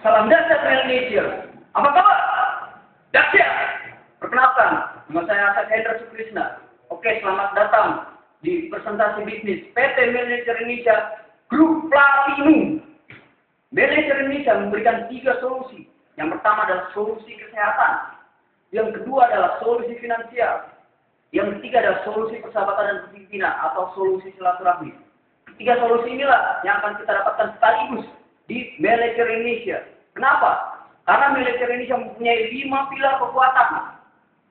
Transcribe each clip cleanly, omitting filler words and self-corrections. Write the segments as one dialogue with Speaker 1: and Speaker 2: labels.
Speaker 1: Salam dahsyat Indonesia. Apa kabar? Dahsyat. Perkenalkan, nama saya Asad Hendra Sukrisna. Oke, selamat datang di presentasi bisnis PT Manager Indonesia Grup Platinum. Manager Indonesia memberikan 3 solusi. Yang pertama adalah solusi kesehatan. Yang kedua adalah solusi finansial. Yang ketiga adalah solusi persahabatan dan kepemimpinan atau solusi silaturahmi. 3 solusi inilah yang akan kita dapatkan sekaligus di Manager Indonesia. Kenapa? Karena Manager Indonesia mempunyai 5 pilar kekuatan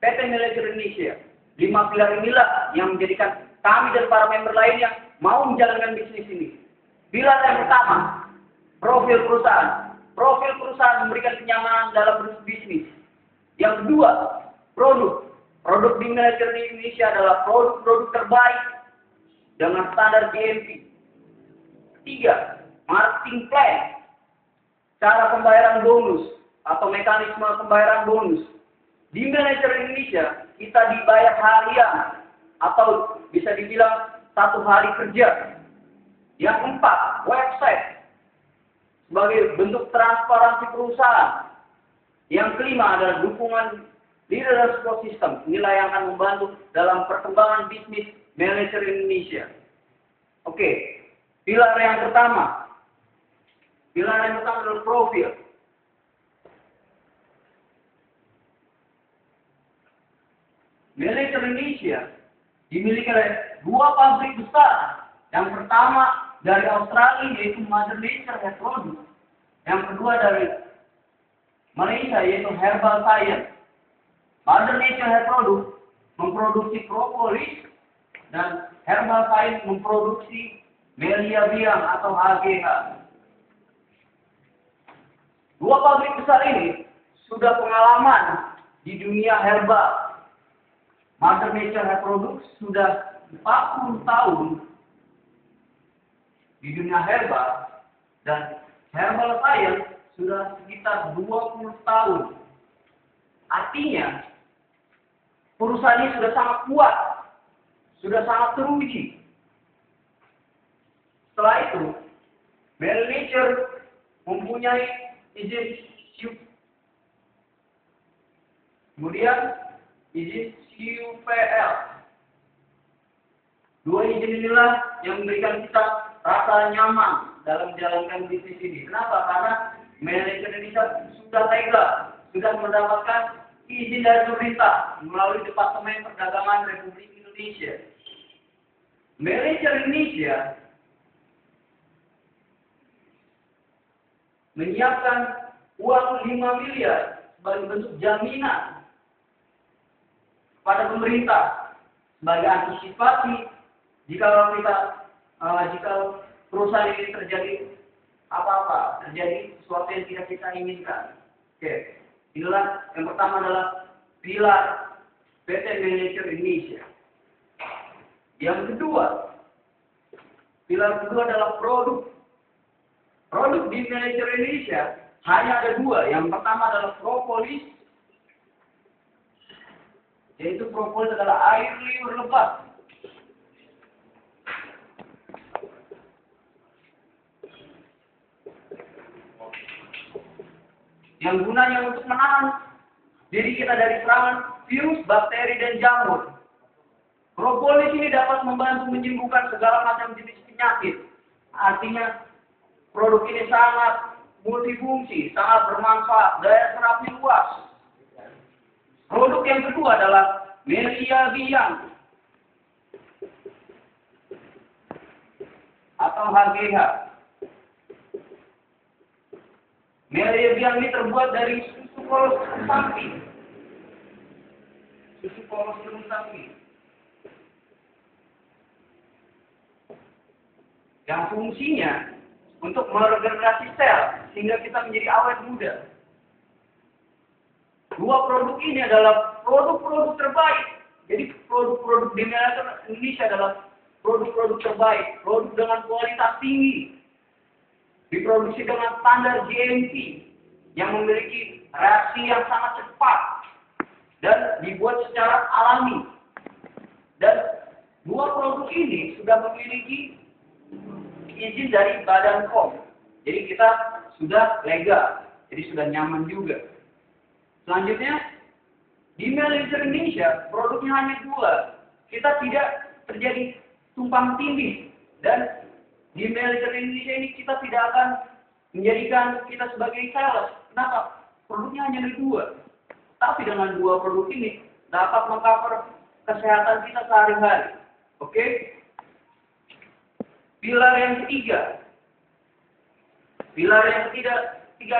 Speaker 1: PT Manager Indonesia. 5 pilar inilah yang menjadikan kami dan para member lainnya mau menjalankan bisnis ini. Pilar yang pertama, profil perusahaan. Profil perusahaan memberikan kenyamanan dalam berbisnis. Yang kedua, produk. Produk di Manager Indonesia adalah produk-produk terbaik dengan standar GMP. Ketiga, marketing plan. Cara pembayaran bonus atau mekanisme pembayaran bonus. Di Manager Indonesia, kita dibayar harian atau bisa dibilang 1 hari kerja. Yang keempat, website sebagai bentuk transparansi perusahaan. Yang kelima adalah dukungan leadership system. Inilah yang akan membantu dalam perkembangan bisnis Manager Indonesia. Oke, pilar yang pertama. Pilar yang pertama adalah profil. Manager Indonesia dimiliki oleh 2 pabrik besar. Yang pertama dari Australia yaitu Mother Nature Hair Product. Yang kedua dari Malaysia yaitu Herbal Science. Mother Nature Hair Product memproduksi propolis dan Herbal Science memproduksi Melia Biang atau HGH. 2 pabrik besar ini sudah pengalaman di dunia herbal. Mother Nature Hair Product sudah 40 tahun di dunia herbal dan Herbal Science sudah sekitar 20 tahun. Artinya, perusahaan ini sudah sangat kuat, sudah sangat teruji. Setelah itu, Manager mempunyai izin SIUP. Kemudian, izin CUPL. 2 izin inilah yang memberikan kita rasa nyaman dalam menjalankan bisnis ini. Kenapa? Karena Manager Indonesia sudah tega, sudah mendapatkan izin dari pemerintah melalui Departemen Perdagangan Republik Indonesia. Manager Indonesia menyiapkan uang 5 miliar sebagai bentuk jaminan pada pemerintah sebagai antisipasi jika perusahaan ini terjadi apa-apa, terjadi sesuatu yang tidak kita inginkan. Oke, inilah yang pertama adalah pilar PT Manager Indonesia. Yang kedua, pilar kedua adalah produk. Produk di Manager Indonesia hanya ada 2. Yang pertama adalah propolis, yaitu propolis adalah air liur lebat. Yang gunanya untuk menahan diri kita dari serangan virus, bakteri, dan jamur. Propolis ini dapat membantu menyembuhkan segala macam jenis penyakit. Artinya, produk ini sangat multifungsi, sangat bermanfaat, daya serapnya luas. Produk yang kedua adalah Melia Biang atau HGH. Melia Biang ini terbuat dari susu kolostrum sapi. Susu kolostrum sapi. Yang fungsinya untuk meregenerasi sel sehingga kita menjadi awet muda. 2 produk ini adalah produk-produk terbaik. Jadi produk-produk di Manager Indonesia adalah produk-produk terbaik, produk dengan kualitas tinggi, diproduksi dengan standar GMP yang memiliki reaksi yang sangat cepat dan dibuat secara alami. Dan 2 produk ini sudah memiliki izin dari Badan POM. Jadi kita sudah legal. Jadi sudah nyaman juga. Selanjutnya, di Manager Indonesia, produknya hanya 2. Kita tidak terjadi tumpang tindih. Dan di Manager Indonesia ini kita tidak akan menjadikan kita sebagai sales. Kenapa? Produknya hanya 2. Tapi dengan 2 produk ini, dapat mengcover kesehatan kita sehari-hari. Oke? Pilar yang ketiga. Pilar yang ketiga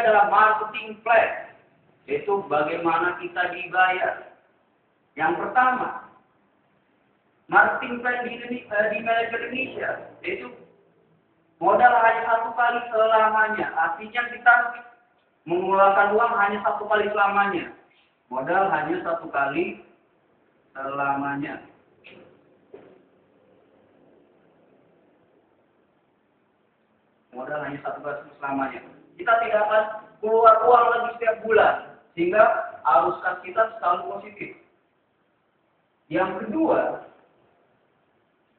Speaker 1: adalah marketing plan. Yaitu bagaimana kita dibayar. Yang pertama, marketing plan di Manager Indonesia, yaitu modal hanya 1 kali selamanya. Artinya kita mengeluarkan uang hanya 1 kali selamanya. Modal hanya 1 kali selamanya. Modal hanya 1 kali selamanya. Kita tidak akan keluar uang lagi setiap bulan. Sehingga arus kas kita selalu positif. Yang kedua,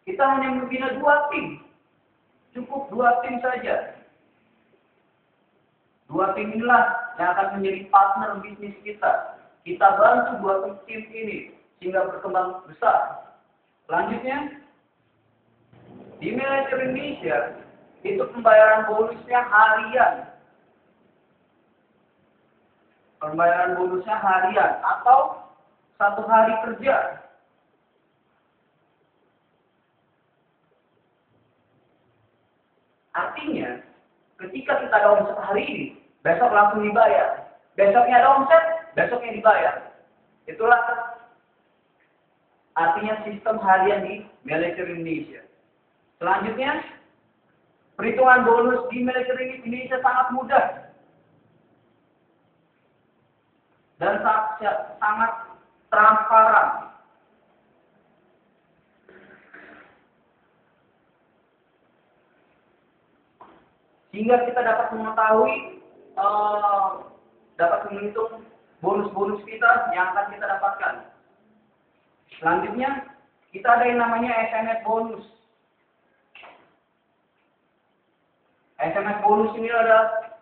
Speaker 1: kita hanya membina 2 tim. Cukup 2 tim saja. 2 tim inilah yang akan menjadi partner bisnis kita. Kita bantu 2 tim ini sehingga berkembang besar. Selanjutnya, di Manager Indonesia itu pembayaran bonusnya harian. Pembayaran bonusnya harian atau 1 hari kerja. Artinya, ketika kita ada omset hari ini, besok langsung dibayar. Besoknya ada omset, besoknya dibayar. Itulah artinya sistem harian di Manager Indonesia. Selanjutnya, perhitungan bonus di Manager Indonesia sangat mudah. Dan sangat transparan. Sehingga kita dapat mengetahui, dapat menghitung bonus-bonus kita yang akan kita dapatkan. Selanjutnya, kita ada yang namanya SMS bonus. SMS bonus ini adalah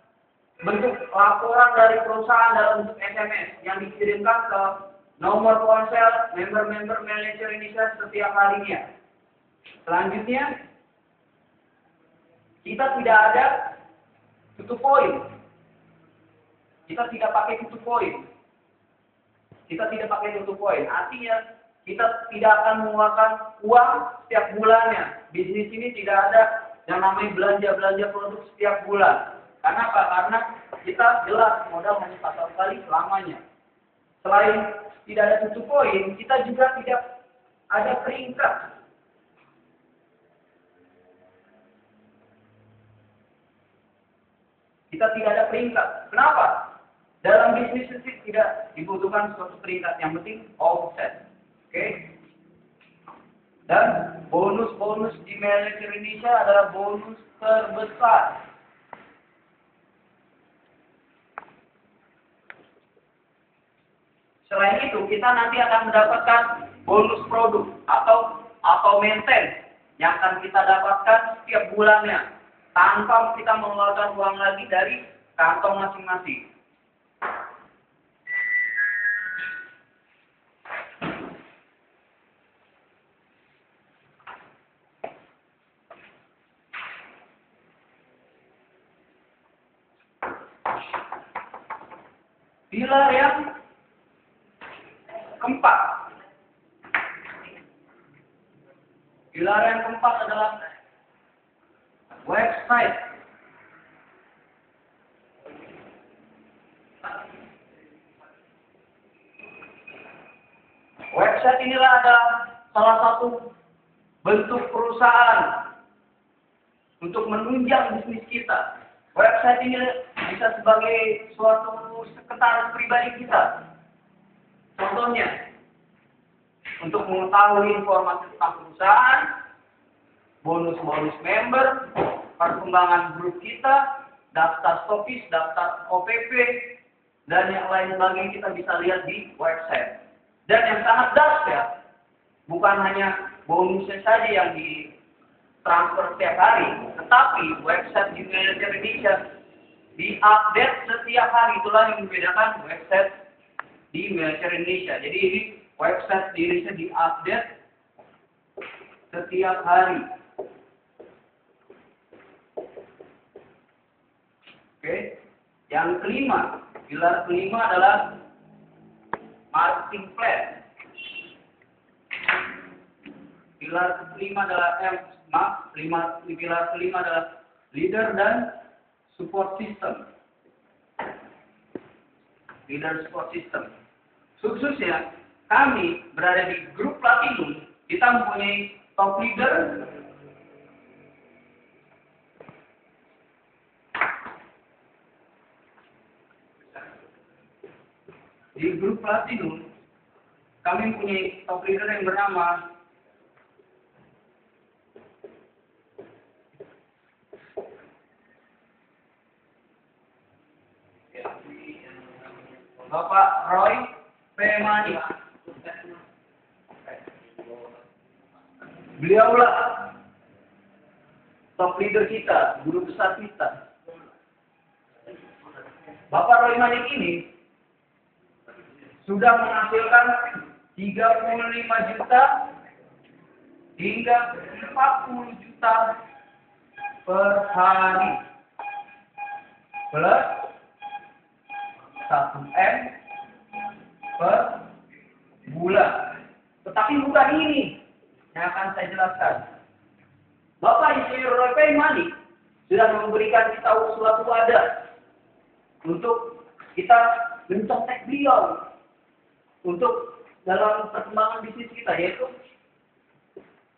Speaker 1: bentuk laporan dari perusahaan dalam bentuk SMS yang dikirimkan ke nomor ponsel member-member Manager Indonesia setiap harinya. Selanjutnya, kita tidak ada tutup poin. Kita tidak pakai tutup poin. Kita tidak pakai tutup poin. Artinya, kita tidak akan mengeluarkan uang setiap bulannya. Bisnis ini tidak ada yang namanya belanja-belanja produk setiap bulan. Karena apa? Karena kita jelas modal hanya 1 kali selamanya. Selain tidak ada tutup poin, kita juga tidak ada peringkat. Kita tidak ada peringkat. Kenapa? Dalam bisnis itu tidak dibutuhkan suatu peringkat. Yang penting offset. Oke? Dan bonus-bonus di Manager Indonesia adalah bonus terbesar. Selain itu, kita nanti akan mendapatkan bonus produk atau maintenance yang akan kita dapatkan setiap bulannya tanpa kita mengeluarkan uang lagi dari kantong masing-masing. Pilar yang keempat. Pilar yang keempat adalah website. Website inilah adalah salah satu bentuk perusahaan untuk menunjang bisnis kita. Website ini bisa sebagai suatu sekretaris pribadi kita. Contohnya, untuk mengetahui informasi tentang perusahaan, bonus-bonus member, perkembangan grup kita, daftar stokis, daftar OPP, dan yang lain sebagainya kita bisa lihat di website. Dan yang sangat dahsyat, bukan hanya bonusnya saja yang ditransfer setiap hari, tetapi website di Manager Indonesia diupdate setiap hari. Itulah yang membedakan website di Militer Indonesia. Jadi ini website di Indonesia diupdate setiap hari. Oke. Yang kelima, pilar kelima adalah marketing plan. Pilar kelima adalah pilar kelima adalah leader dan support system. Leader support system. Khususnya kami berada di grup Platinum, kita mempunyai top leader, di grup Platinum kami mempunyai top leader yang bernama Bapak Roy Pemani. Beliaulah top leader kita, guru besar kita. Bapak Roy Manik ini sudah menghasilkan 35 juta hingga 40 juta per hari. Plus 1M per bulan. Tetapi bukan ini yang akan saya jelaskan. Bapak Insinyur Roy Pemani sudah memberikan kita suatu wadah untuk kita mencontek beliau untuk dalam perkembangan bisnis kita, yaitu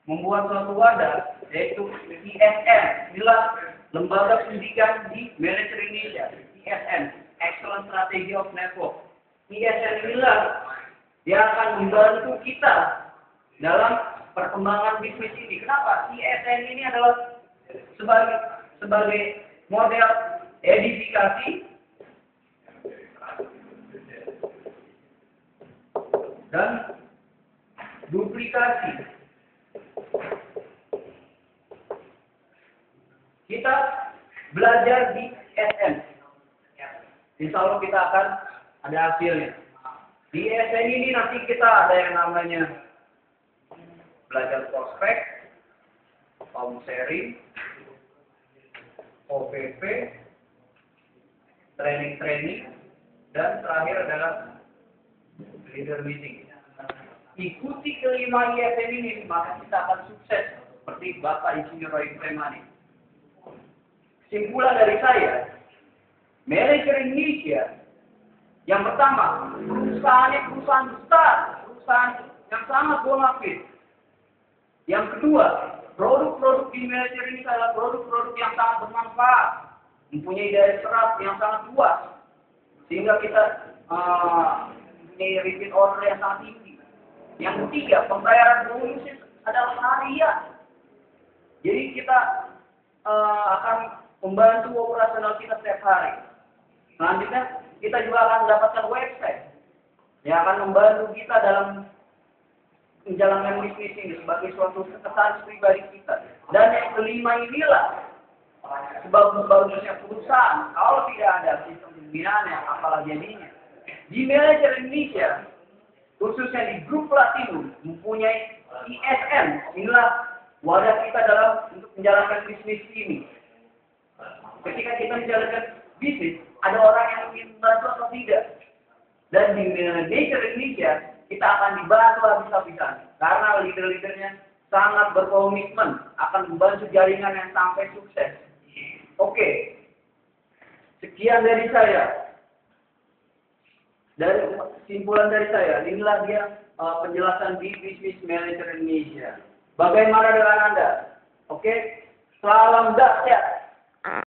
Speaker 1: membuat suatu wadah, yaitu ISN. Inilah lembaga pendidikan di Militer Indonesia. ISN, Excellent Strategy of Network. ISN inilah yang akan membantu kita dalam perkembangan bisnis ini. Kenapa? ISN ini adalah sebagai model edifikasi dan duplikasi. Kita belajar di SN. Insya Allah kita akan ada hasilnya. Di SN ini nanti kita ada yang namanya belajar prospek, home sharing, OPP, training, dan terakhir adalah leader meeting. Ikuti kelima ISN ini, maka kita akan sukses seperti Bapak Insinyur Roy Pemani. Kesimpulan dari saya, Militer Indonesia yang pertama, perusahaannya perusahaan besar, perusahaan yang sangat bonafit. Yang kedua, produk-produk di Militer ini adalah produk-produk yang sangat bermanfaat, mempunyai daya serap yang sangat luas, sehingga kita mempunyai repeat order yang sangat tinggi. Yang ketiga, pembayaran bonus adalah harian. Jadi kita akan membantu operasional kita setiap hari. Selanjutnya, kita juga akan mendapatkan website yang akan membantu kita dalam menjalankan bisnis ini sebagai suatu sekretaris pribadi kita. Dan yang kelima inilah sebagus-bagusnya perusahaan. Kalau tidak ada sistem pembinaannya, apalah jadinya. Di Militer Indonesia, khususnya di grup Platinum, mempunyai ISN. Inilah wadah kita dalam untuk menjalankan bisnis ini. Ketika kita menjalankan bisnis, ada orang yang ingin membantu atau tidak. Dan di Militer Indonesia, kita akan dibantu habis-habisan. Karena leader-leadernya sangat berkomitmen akan membantu jaringan yang sampai sukses. Oke, sekian dari saya. Dari kesimpulan dari saya, inilah dia penjelasan di bisnis Militer Indonesia. Bagaimana dengan Anda? Oke, salam dahsyat.